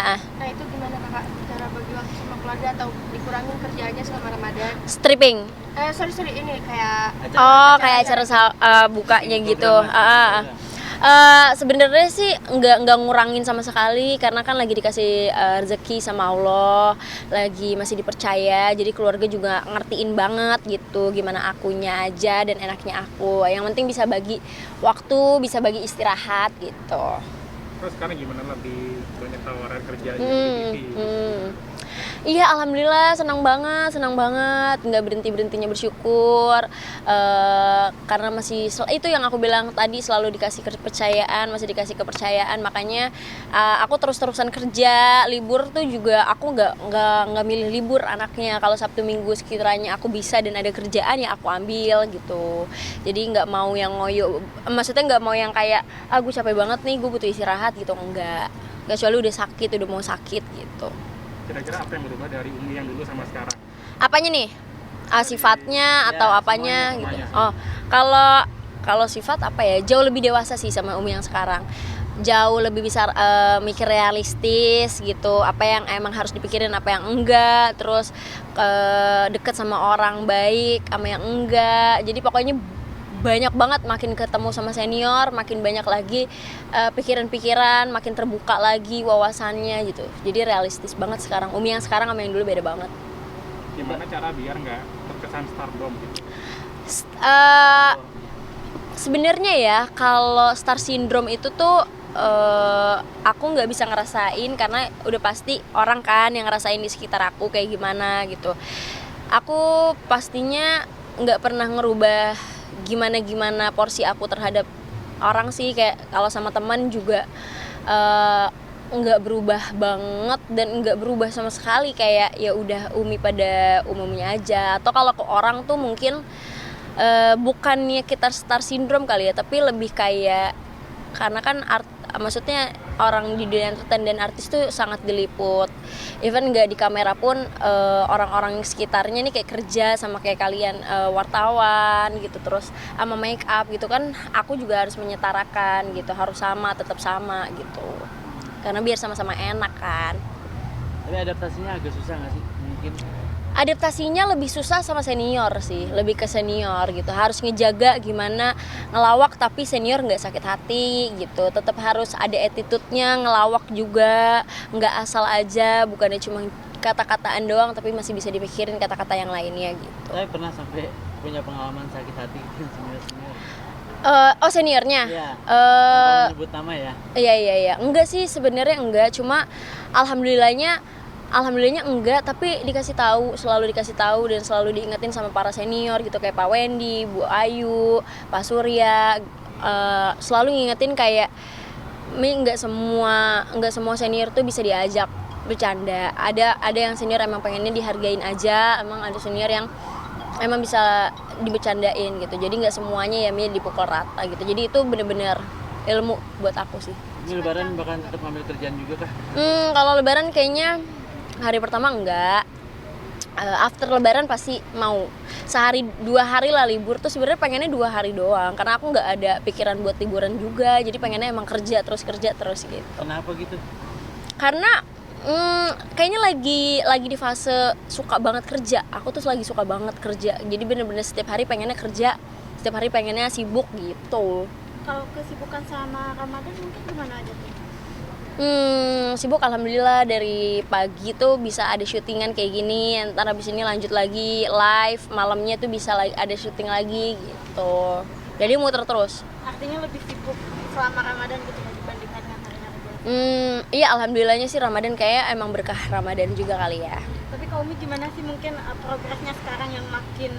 Nah itu gimana kakak cara bagi waktu sama keluarga atau dikurangin kerjaannya selama Ramadan? Stripping. Sorry ini kayak Kayak acara bukanya gitu. Sebenarnya sih nggak ngurangin sama sekali karena kan lagi dikasih rezeki sama Allah, lagi masih dipercaya, jadi keluarga juga ngertiin banget gitu gimana akunya aja dan enaknya aku. Yang penting bisa bagi waktu, bisa bagi istirahat gitu. Terus sekarang gimana, lebih banyak tawaran kerja di TV? Iya, alhamdulillah senang banget, nggak berhentinya bersyukur, karena masih itu yang aku bilang tadi, selalu dikasih kepercayaan, makanya aku terus-terusan kerja. Libur tuh juga aku nggak milih libur anaknya. Kalau Sabtu Minggu sekiranya aku bisa dan ada kerjaan ya aku ambil gitu. Jadi nggak mau yang ngoyo, maksudnya nggak mau yang kayak gue capek banget nih, gue butuh istirahat gitu, enggak, kecuali udah mau sakit gitu. Kira-kira apa yang berubah dari Umi yang dulu sama sekarang? Apanya nih? Sifatnya atau apanya semuanya, gitu. semuanya. Kalau sifat apa ya? Jauh lebih dewasa sih sama Umi yang sekarang. Jauh lebih bisa mikir realistis gitu. Apa yang emang harus dipikirin, apa yang enggak. Terus deket sama orang baik, sama yang enggak. Jadi pokoknya banyak banget, makin ketemu sama senior makin banyak lagi pikiran-pikiran, makin terbuka lagi wawasannya gitu. Jadi realistis banget sekarang. Umi yang sekarang sama yang dulu beda banget. Gimana cara biar nggak terkesan stardom gitu? Sebenarnya ya kalau star syndrome itu tuh aku nggak bisa ngerasain karena udah pasti orang kan yang ngerasain di sekitar aku kayak gimana gitu. Aku pastinya nggak pernah ngerubah gimana porsi aku terhadap orang sih. Kayak kalau sama teman juga nggak berubah banget dan nggak berubah sama sekali, kayak ya udah Umi pada umumnya aja. Atau kalau ke orang tuh mungkin bukannya kita star syndrome kali ya, tapi lebih kayak karena kan maksudnya orang di dunia entertain dan artis tuh sangat diliput. Even nggak di kamera pun orang-orang sekitarnya nih kayak kerja sama kayak kalian wartawan gitu, terus sama make up gitu kan. Aku juga harus menyetarakan gitu, harus tetap sama gitu. Karena biar sama-sama enak kan. Tapi adaptasinya agak susah nggak sih? Mungkin Adaptasinya lebih susah sama senior sih, lebih ke senior gitu. Harus ngejaga gimana ngelawak tapi senior nggak sakit hati gitu. Tetap harus ada attitude-nya, ngelawak juga, nggak asal aja, bukannya cuma kata-kataan doang tapi masih bisa dipikirin kata-kata yang lainnya gitu. saya pernah sampai punya pengalaman sakit hati dengan senior-senior. Seniornya? Iya. Nyebut nama ya? Iya. Enggak sih sebenarnya, enggak. Cuma alhamdulillahnya enggak, tapi selalu dikasih tahu dan selalu diingetin sama para senior gitu, kayak Pak Wendy, Bu Ayu, Pak Surya, selalu ngingetin kayak enggak semua senior tuh bisa diajak bercanda. Ada yang senior emang pengennya dihargain aja, emang ada senior yang emang bisa dibercandain gitu. Jadi enggak semuanya ya dipukul rata gitu. Jadi itu bener-bener ilmu buat aku sih. Ini lebaran bakal tetap ngambil kerjaan juga kah? Kalau lebaran kayaknya hari pertama enggak, after lebaran pasti mau. Sehari 2 hari lah libur tuh, sebenarnya pengennya 2 hari doang karena aku nggak ada pikiran buat liburan juga. Jadi pengennya emang kerja terus gitu. Kenapa gitu? Karena kayaknya lagi di fase suka banget kerja. Aku tuh lagi suka banget kerja, jadi bener-bener setiap hari pengennya kerja, setiap hari pengennya sibuk gitu. Kalau kesibukan sama Ramadan mungkin gimana aja tuh? Sibuk alhamdulillah, dari pagi tuh bisa ada syutingan kayak gini, ntar habis ini lanjut lagi live, malamnya tuh bisa ada syuting lagi gitu. Jadi muter terus. Artinya lebih sibuk selama Ramadan gitu dibandingkan dengan hari-hari biasa. Iya alhamdulillahnya sih Ramadan kayak emang berkah Ramadan juga kali ya. Tapi Kak Umi gimana sih mungkin progresnya sekarang yang makin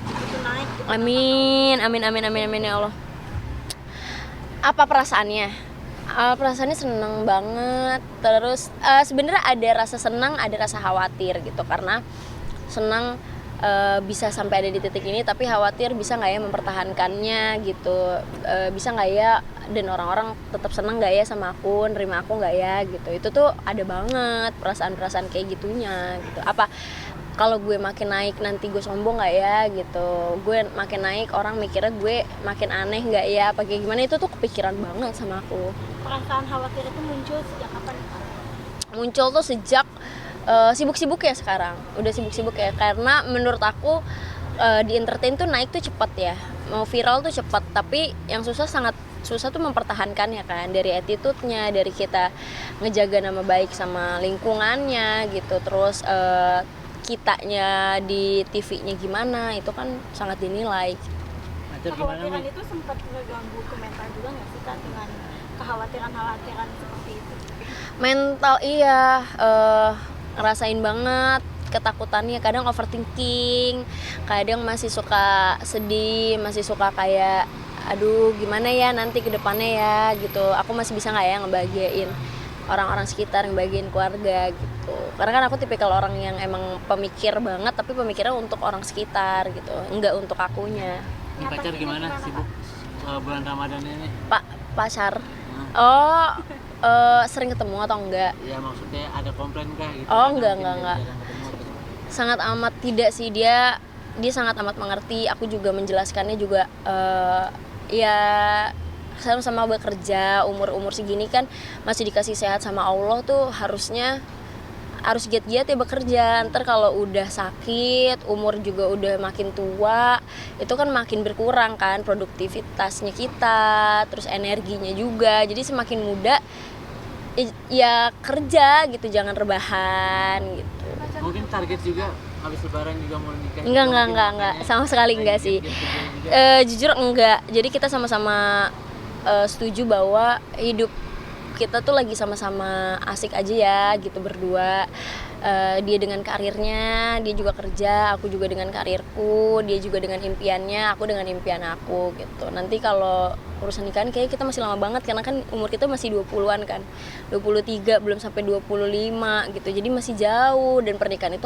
begitu naik gitu? Amin ya Allah. Apa perasaannya? Perasaannya seneng banget. Terus sebenarnya ada rasa senang, ada rasa khawatir gitu. Karena senang bisa sampai ada di titik ini, tapi khawatir bisa nggak ya mempertahankannya gitu. Bisa nggak ya, dan orang-orang tetap senang nggak ya sama aku, nerima aku nggak ya gitu. Itu tuh ada banget perasaan-perasaan kayak gitunya gitu. Apa kalau gue makin naik nanti gue sombong nggak ya gitu, gue makin naik orang mikirnya gue makin aneh nggak ya, apa kayak gimana. Itu tuh kepikiran banget sama aku. Perasaan khawatir itu muncul sejak kapan? muncul tuh sejak sibuk-sibuk ya sekarang. Udah sibuk-sibuk ya, karena menurut aku di entertain tuh naik tuh cepat ya. Mau viral tuh cepat, tapi yang sangat susah tuh mempertahankannya kan, dari attitude-nya, dari kita ngejaga nama baik sama lingkungannya gitu. Terus kitanya di TV-nya gimana, itu kan sangat dinilai. Acar gimana Kekhawatiran Mi? itu sempat ngeganggu komentar juga nggak sih Kak, dengan kekhawatiran seperti itu? Mental iya, ngerasain banget ketakutannya, kadang overthinking, kadang masih suka sedih, masih suka kayak aduh gimana ya nanti ke depannya ya gitu, aku masih bisa nggak ya ngebahagiain orang-orang sekitar, ngebahagiain keluarga gitu. Karena kan aku tipikal orang yang emang pemikir banget, tapi pemikirnya untuk orang sekitar gitu, nggak untuk akunya. Ini pacar gimana sibuk bulan Ramadan ini? Pacar Nah, oh sering ketemu atau enggak? ya maksudnya ada komplain kah gitu? Oh, Karena enggak, mungkin enggak. jarang ketemu atau gimana? Sangat amat tidak sih, dia sangat amat mengerti. Aku juga menjelaskannya juga ya sama-sama bekerja, umur segini kan masih dikasih sehat sama Allah tuh, harus giat-giat ya bekerja. Ntar kalau udah sakit, umur juga udah makin tua, itu kan makin berkurang kan produktivitasnya kita, terus energinya juga. Jadi semakin muda ya kerja gitu, jangan rebahan gitu. Mungkin target juga habis lebaran juga mau nikah. Enggak, juga mungkin enggak. makanya Sama sekali lagi enggak sih. giat-giat juga. Jujur enggak. Jadi kita sama-sama setuju bahwa hidup kita tuh lagi sama-sama asik aja ya gitu berdua. Dia dengan karirnya, dia juga kerja, aku juga dengan karirku, dia juga dengan impiannya, aku dengan impian aku gitu. Nanti kalau urusan nikahan kayaknya kita masih lama banget, karena kan umur kita masih 20-an kan. 23 belum sampai 25 gitu. Jadi masih jauh, dan pernikahan itu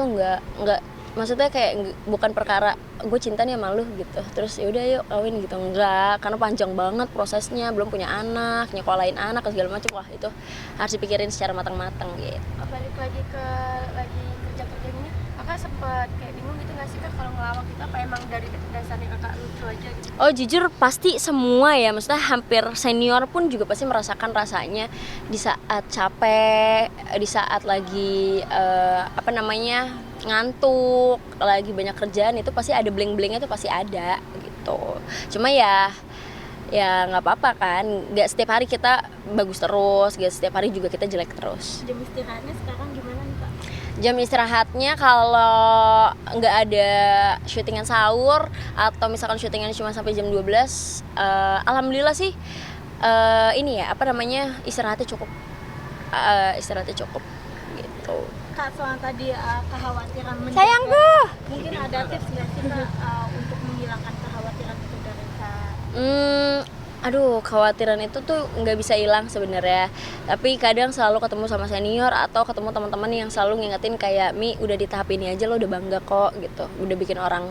enggak maksudnya kayak bukan perkara gue cinta nih sama lu gitu terus yaudah yuk kawin gitu, enggak, karena panjang banget prosesnya, belum punya anak, nyekolahin anak segala macam. Wah, itu harus dipikirin secara matang-matang gitu. Balik lagi ke kerja ini, kakak sempet kayak bingung gitu nggak sih Kak kalau ngelawak gitu, apa emang dari dasarnya kakak lucu aja gitu? Oh, jujur pasti semua ya, maksudnya hampir senior pun juga pasti merasakan rasanya di saat capek, di saat lagi ngantuk, lagi banyak kerjaan, itu pasti ada bling-blingnya, tuh pasti ada gitu. Cuma ya nggak apa-apa kan, nggak setiap hari kita bagus terus, nggak setiap hari juga kita jelek terus. Jam istirahatnya sekarang gimana nih Kak? Jam istirahatnya kalau nggak ada syutingan sahur atau misalkan syutingan cuma sampai jam 12, alhamdulillah sih istirahatnya cukup. Istirahatnya cukup gitu. Kak, soal tadi kekhawatiran Sayangku. mungkin ada tips nggak sih Kak untuk menghilangkan kekhawatiran itu dari Kak? Aduh, kekhawatiran itu tuh nggak bisa hilang sebenarnya. Tapi kadang selalu ketemu sama senior atau ketemu teman-teman yang selalu ngingetin kayak, Mi, udah di tahap ini aja lo udah bangga kok gitu. Udah bikin orang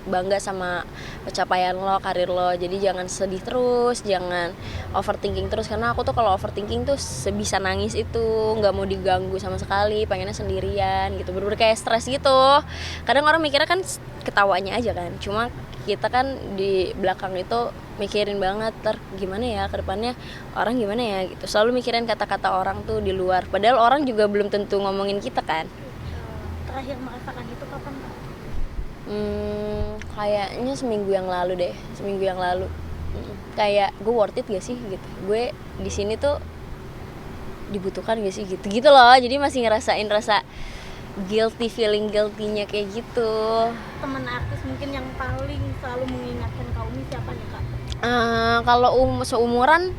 bangga sama pencapaian lo, karir lo. Jadi jangan sedih terus, jangan overthinking terus, karena aku tuh kalau overthinking tuh sebisa nangis itu, nggak mau diganggu sama sekali, pengennya sendirian gitu, bener-bener kayak stres gitu. Kadang orang mikirnya kan ketawanya aja kan, cuma kita kan di belakang itu mikirin banget gimana ya ke depannya, orang gimana ya gitu, selalu mikirin kata-kata orang tuh di luar, padahal orang juga belum tentu ngomongin kita kan. Terakhir merasakan itu kapan Kak? Kayaknya seminggu yang lalu deh, kayak gue worth it gak sih gitu, gue di sini tuh dibutuhkan gak sih gitu loh. Jadi masih ngerasain rasa feeling guilty-nya kayak gitu. Teman artis mungkin yang paling selalu mengingatkan Kak Umi siapa nih Kak? Kalau seumuran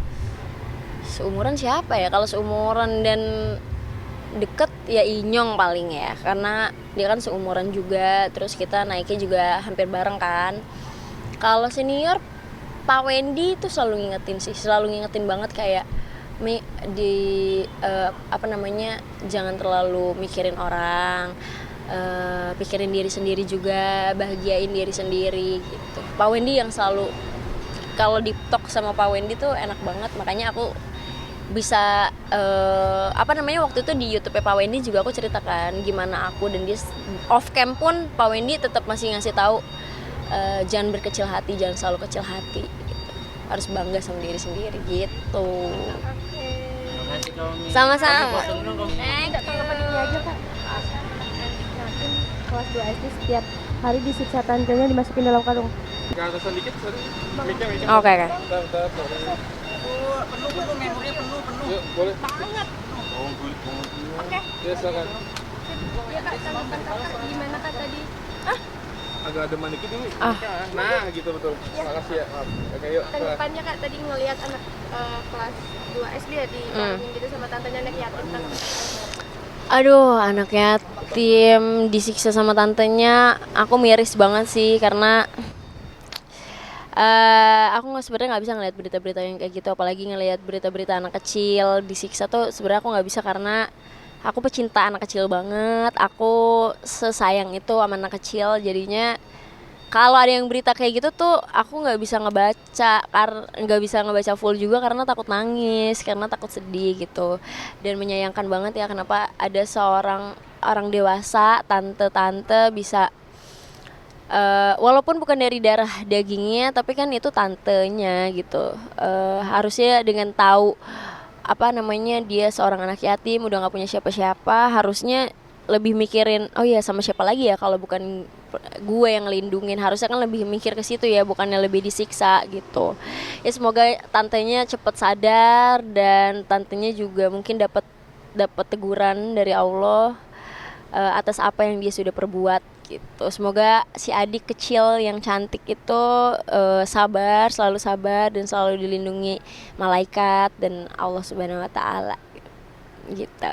siapa ya? Kalau seumuran dan deket ya Inyong paling ya, karena dia kan seumuran juga, terus kita naiknya juga hampir bareng kan. Kalau senior Pak Wendy tuh selalu ngingetin banget kayak, Mi, jangan terlalu mikirin orang, pikirin diri sendiri juga, bahagiain diri sendiri gitu. Pak Wendy yang selalu, kalau di talk sama Pak Wendy tuh enak banget, makanya aku bisa waktu itu di YouTube Pak Wendy juga aku ceritakan gimana aku dan dia off cam pun Pak Wendy tetap masih ngasih tahu jangan berkecil hati, jangan selalu kecil hati gitu. Harus bangga sama diri sendiri gitu. Oke. Kasih kami. Sama-sama. Potong dong kami. Tidak tanggapan ini aja kak. Yakin kelas 2 SD setiap hari disiksa tantenya dimasukin dalam karung. Ke atasan dikit, sorry. Mic-nya. Oke, oke. Bentar. Penuh, memorinya penuh. Yuk, boleh. Banget. Oh, kulit banget. Oke. Ya, silakan. Ya kak, tanggapan kakak gimana kak tadi? Agak adem dikit dulu. Ah. Nah, gitu betul. Makasih ya. Maaf. Oke, yuk. Tanggapannya kak tadi ngelihat anak kelas 2 SD ya dikarungin gitu sama tantenya anak yatim kan. Aduh, anak yatim disiksa sama tantenya, aku miris banget sih karena aku sebenarnya nggak bisa ngelihat berita-berita yang kayak gitu, apalagi ngelihat berita-berita anak kecil disiksa tuh sebenarnya aku nggak bisa karena aku pecinta anak kecil banget, aku sesayang itu sama anak kecil, jadinya kalau ada yang berita kayak gitu tuh aku nggak bisa ngebaca full juga karena takut nangis, karena takut sedih gitu, dan menyayangkan banget ya kenapa ada seorang orang dewasa, tante-tante bisa walaupun bukan dari darah dagingnya tapi kan itu tantenya gitu, harusnya dengan tahu apa namanya dia seorang anak yatim udah nggak punya siapa-siapa, harusnya lebih mikirin oh ya sama siapa lagi ya kalau bukan gue yang ngelindungin, harusnya kan lebih mikir ke situ ya, bukannya lebih disiksa gitu. Ya semoga tantenya cepet sadar dan tantenya juga mungkin dapat teguran dari Allah atas apa yang dia sudah perbuat gitu. Semoga si adik kecil yang cantik itu sabar, selalu sabar dan selalu dilindungi malaikat dan Allah Subhanahu wa taala gitu.